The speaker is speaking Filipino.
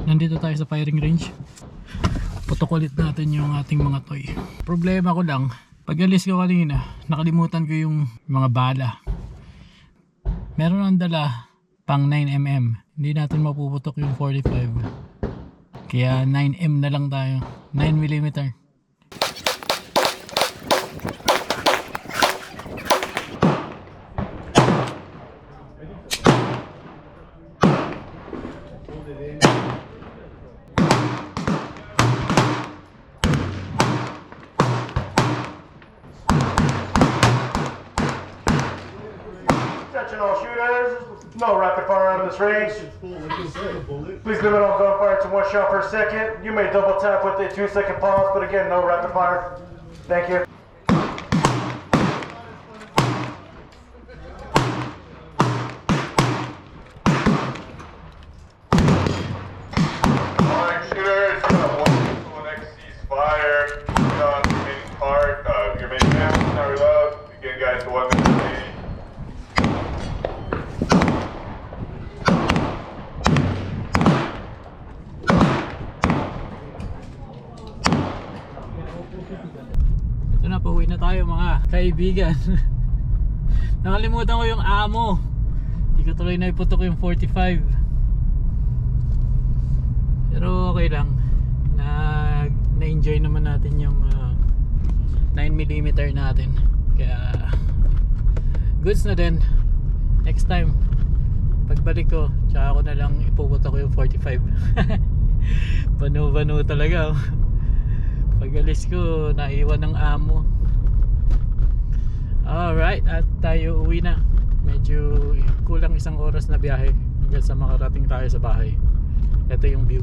Nandito tayo sa firing range. Putok ulit natin yung ating mga toy. Problema ko lang, pag alis ko kanina, nakalimutan ko yung mga bala. Meron ang dala pang 9mm. Hindi natin mapuputok yung 45. Kaya 9M na lang tayo. 9mm. Attention all shooters, no rapid fire on this range. Please limit on gunfire to 1 shot per second. You may double tap with a 2-second pause, but again, no rapid fire. Thank you. Alright, shooters, one people next ceasefire. Get on the remaining part. Your main family, now reload. Again, guys, go 1 minute. Ito na, pauwi na tayo mga kaibigan. Nakalimutan ko yung ammo. Hindi ko tuloy na iputok yung 45. Pero okay lang. Na-enjoy naman natin yung 9mm natin. Kaya goods na din. Next time pagbalik ko, tsaka ko na lang ipuputok ko yung 45. Banu-banu talaga. Pag alis ko, naiwan ng amo. Alright, at tayo uwi na. Medyo kulang 1 oras na biyahe hanggang sa makarating tayo sa bahay. Ito yung view.